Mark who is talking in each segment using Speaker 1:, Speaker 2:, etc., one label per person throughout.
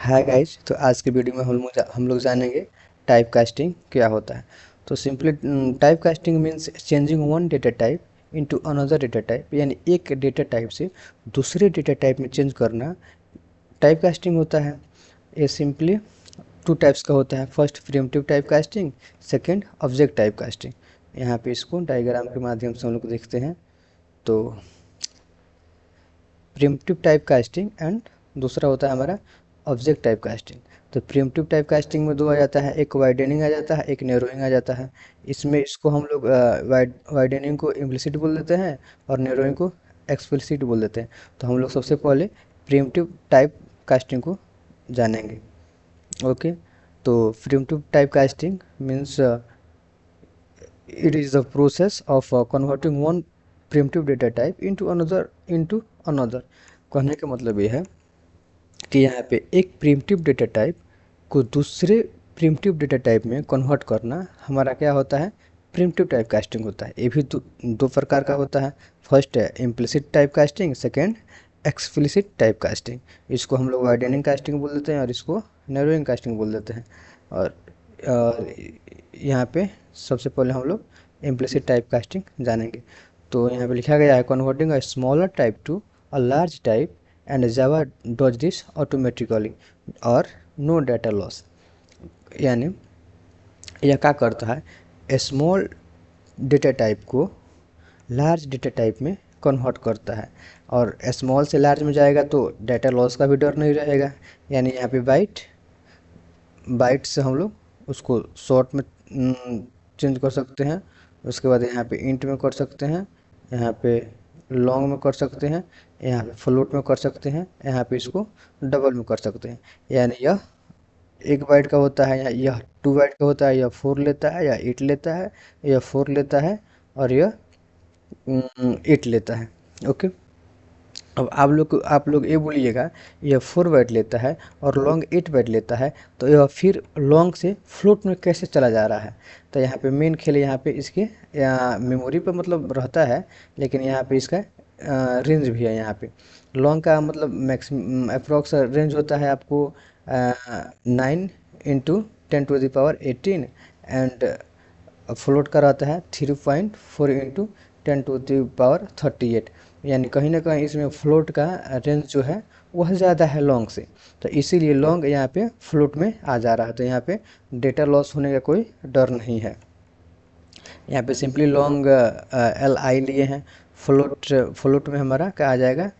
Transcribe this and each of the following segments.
Speaker 1: Hi guys. तो आज के वीडियो में हम लोग जानेंगे टाइप कास्टिंग क्या होता है। तो simply type casting means changing one data type into another data type, यानी एक डेटा टाइप से दूसरे डेटा टाइप में चेंज करना टाइप कास्टिंग होता है। ये सिंपली टू टाइप्स का होता है। First primitive type casting, second object type casting. यहाँ पे इसको डायग्राम के माध्यम से हम लोग देखते हैं। तो प्रिमिटिव टाइप कास्टिंग एंड दूसरा होता है हमारा ऑब्जेक्ट टाइप कास्टिंग। तो प्रिमिटिव टाइप कास्टिंग में दो आ जाता है, एक वाइडनिंग आ जाता है, एक नैरोइंग आ जाता है। इसमें इसको हम लोग वाइडनिंग को इम्प्लिसिट बोल देते हैं और नैरोइंग को एक्सप्लिसिट बोल देते हैं। तो हम लोग सबसे पहले प्रिमिटिव टाइप कास्टिंग को जानेंगे। ओके। तो primitive type casting means it is the process of converting one primitive data type into another। कहने का मतलब ये है कि यहाँ पे एक प्रिमिटिव डेटा टाइप को दूसरे प्रिमिटिव डेटा टाइप में कन्वर्ट करना हमारा क्या होता है, प्रिमिटिव टाइप कास्टिंग होता है। ये भी दो प्रकार का होता है। फर्स्ट है implicit type casting, second explicit type casting. इसको हम लोग वाइडनिंग कास्टिंग बोल देते हैं और इसको नैरोइंग कास्टिंग बोल देते हैं। और यहाँ पे सबसे पहले हम लोग इम्प्लिसिट टाइप कास्टिंग जानेंगे। तो यहाँ पे लिखा गया है converting a smaller type to a large type and Java does this automatically और नो डाटा लॉस। यानी यह क्या करता है, स्मॉल डेटा टाइप को लार्ज डेटा टाइप में कन्वर्ट करता है। और स्मॉल से लार्ज में जाएगा तो डाटा लॉस का भी डर नहीं रहेगा। यानी यहाँ पे बाइट से हम लोग उसको शॉर्ट में चेंज कर सकते हैं। उसके बाद यहाँ पे इंट में कर सकते हैं, यहाँ पे लॉन्ग में कर सकते हैं, यहाँ पे फ्लोट में कर सकते हैं, यहाँ पे इसको डबल में कर सकते हैं। यानी यह 1 बाइट का होता है या यह 2 बाइट का होता है, यह 4 लेता है या 8 लेता है, यह 4 लेता है और यह 8 लेता है। ओके। अब आप लोग ये बोलिएगा यह 4 बाइट लेता है और लॉन्ग 8 बाइट लेता है, तो यह फिर लॉन्ग से फ्लोट में कैसे चला जा रहा है। तो यहाँ पे मेन खेल यहाँ पे इसके मेमोरी पे मतलब रहता है, लेकिन यहाँ पे इसका रेंज भी है। यहाँ पे लॉन्ग का मतलब मैक्सिमम अप्रोक्स रेंज होता है आपको 9 × 10⁻18 एंड फ्लोट का रहता है 3.4 × 10⁻38। यानी कहीं ना कहीं इसमें फ्लोट का रेंज जो है वह ज़्यादा है लॉन्ग से, तो इसीलिए लॉन्ग यहाँ पे फ्लोट में आ जा रहा है। तो यहाँ पे डेटा लॉस होने का कोई डर नहीं है। यहाँ पे सिंपली लॉन्ग LI लिए हैं। फ्लोट में हमारा क्या आ जाएगा,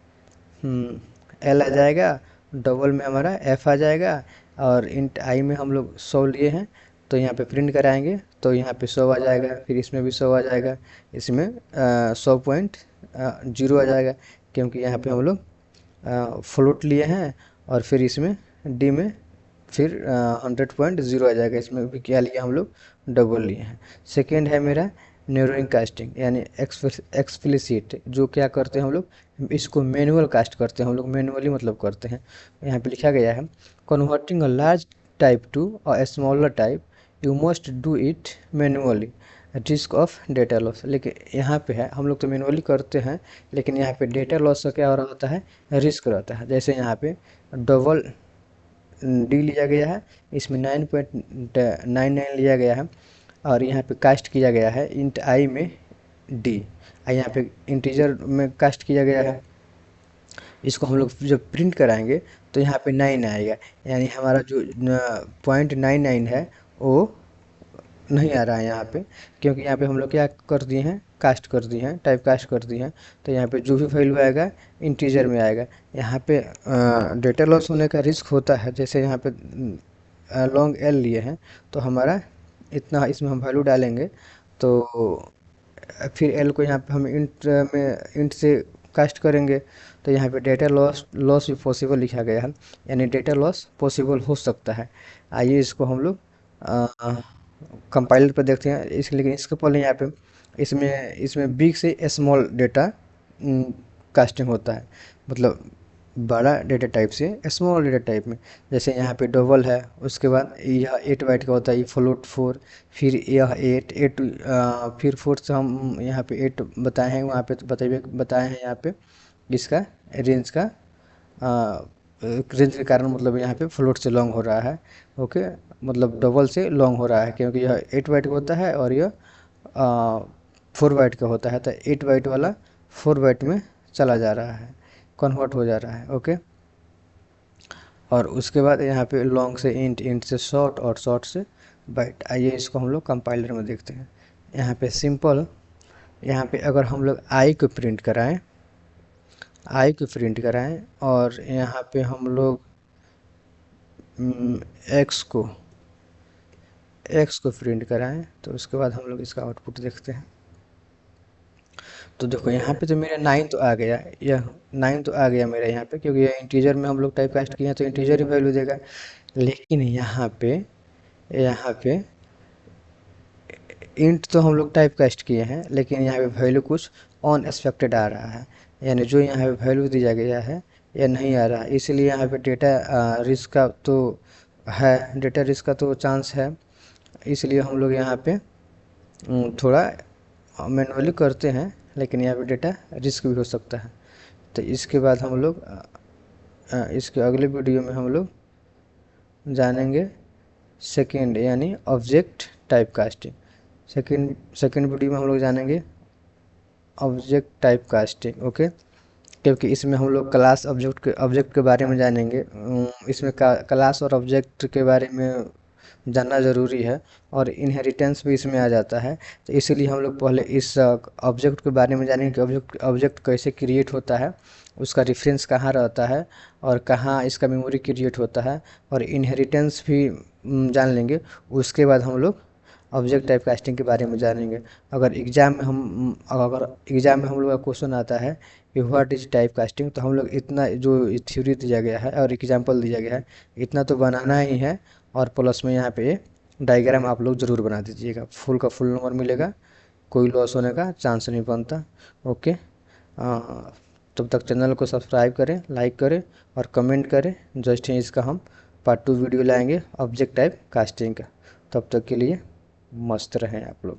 Speaker 1: L आ जाएगा, डबल में हमारा F आ जाएगा और इंट I में हम लोग 100 लिए हैं। तो यहाँ पे प्रिंट कराएंगे तो यहाँ पे 100 आ जाएगा, फिर इसमें भी 100 आ जाएगा, इसमें 100.0 आ जाएगा, क्योंकि यहाँ पे हम लोग फ्लोट लिए हैं। और फिर इसमें डी में फिर 100.0 आ जाएगा। इसमें भी क्या लिया हम लोग, डबल लिए हैं। सेकेंड है मेरा नैरोइंग कास्टिंग, यानी एक्सप्लिसिट, जो क्या करते हैं हम लोग, इसको मैनुअल कास्ट करते हैं हम लोग, मैनुअली मतलब करते हैं। यहाँ पे लिखा गया है converting a large type to a smaller type you must do it manually risk of data loss. लेकिन यहाँ पे है हम लोग तो मैनुअली करते हैं, लेकिन यहाँ पे डेटा लॉस का क्या हो रहा होता है, रिस्क रहता है। जैसे यहाँ पे डबल डी लिया गया है, इसमें 9.99 लिया गया है और यहाँ पे कास्ट किया गया है इंट I में डी, यहाँ पे इंटीजर में कास्ट किया गया है। इसको हम लोग जब प्रिंट कराएंगे तो यहाँ पे 9 आएगा, यानी हमारा जो 0.99 है वो नहीं आ रहा है यहाँ पे, क्योंकि यहाँ पे हम लोग क्या कर दिए हैं, कास्ट कर दिए हैं, टाइप कास्ट कर दिए हैं। तो यहाँ पे जो भी वैल्यू आएगा इंटीजर में आएगा। यहाँ पे डेटा लॉस होने का रिस्क होता है। जैसे यहाँ पे लॉन्ग L लिए हैं तो हमारा इतना इसमें हम वैल्यू डालेंगे, तो फिर L को यहाँ पे हम इंट से कास्ट करेंगे, तो यहाँ पे डेटा लॉस भी पॉसिबल लिखा गया है, यानी डेटा लॉस पॉसिबल हो सकता है। आइए इसको हम लोग कंपाइलर पर देखते हैं। लेकिन इसके पहले यहाँ पे इसमें बिग से स्मॉल डेटा कास्टिंग होता है, मतलब बड़ा डेटा टाइप से स्मॉल डेटा टाइप में। जैसे यहाँ पे डबल है, उसके बाद यह 8 बाइट का होता है, ये फ्लोट 4, फिर यह 8 फिर 4 से हम यहाँ पे 8 बताए हैं, वहाँ पे तो बताए हैं यहाँ पे इसका रेंज का रेंज के कारण मतलब यहाँ पे फ्लोट से लॉन्ग हो रहा है। ओके, मतलब डबल से लॉन्ग हो रहा है, क्योंकि यह 8 बाइट का होता है और यह 4 बाइट का होता है, तो 8 बाइट वाला 4 बाइट में चला जा रहा है, कन्वर्ट हो जा रहा है। ओके, और उसके बाद यहाँ पे लॉन्ग से इंट, इंट से शॉर्ट और शॉर्ट से बाइट। आइए इसको हम लोग कंपाइलर में देखते हैं। यहाँ पे सिंपल, यहाँ पे अगर हम लोग आई को प्रिंट कराएं, आई को प्रिंट कराएं और यहाँ पे हम लोग एक्स को प्रिंट कराएं, तो उसके बाद हम लोग इसका आउटपुट देखते हैं। तो देखो यहाँ पे तो मेरा 9 तो आ गया, यह 9 तो आ गया मेरा यहाँ पे, क्योंकि यह इंटीजर में हम लोग टाइप कास्ट किए हैं तो इंटीजर ही वैल्यू देगा। लेकिन यहाँ पे इंट तो हम लोग टाइप कास्ट किए हैं, लेकिन यहाँ पे वैल्यू कुछ अनएक्सपेक्टेड आ रहा है, यानी जो यहाँ पे वैल्यू दिया गया है यह नहीं आ रहा है। इसलिए यहाँ पे डेटा रिस्क का तो है, डेटा रिस्क का तो चांस है। इसलिए हम लोग यहाँ पे थोड़ा मैनुअली करते हैं, लेकिन यहाँ पे डेटा रिस्क भी हो सकता है। तो इसके बाद हम लोग इसके अगले वीडियो में हम लोग जानेंगे सेकेंड, यानी object type casting. Second video में हम लोग जानेंगे ऑब्जेक्ट टाइप कास्टिंग। ओके, क्योंकि इसमें हम लोग क्लास ऑब्जेक्ट के बारे में जानेंगे। इसमें क्लास और ऑब्जेक्ट के बारे में जानना ज़रूरी है, और इनहेरिटेंस भी इसमें आ जाता है। तो इसीलिए हम लोग पहले इस ऑब्जेक्ट के बारे में जानेंगे कि ऑब्जेक्ट कैसे क्रिएट होता है, उसका रेफरेंस कहाँ रहता है और कहाँ इसका मेमोरी क्रिएट होता है, और इनहेरिटेंस भी जान लेंगे। उसके बाद हम लोग ऑब्जेक्ट टाइप कास्टिंग के बारे में जानेंगे। अगर एग्ज़ाम में हम लोग का क्वेश्चन आता है कि व्हाट इज टाइप कास्टिंग, तो हम लोग इतना जो थ्योरी दिया गया है और एग्जाम्पल दिया गया है इतना तो बनाना ही है, और प्लस में यहाँ पे डायग्राम आप लोग ज़रूर बना दीजिएगा। फुल का फुल नंबर मिलेगा, कोई लॉस होने का चांस नहीं बनता। ओके, तब तक चैनल को सब्सक्राइब करें, लाइक करें और कमेंट करें। जस्ट ही इसका हम पार्ट 2 वीडियो लाएंगे ऑब्जेक्ट टाइप कास्टिंग का। तब तक के लिए मस्त रहें आप लोग।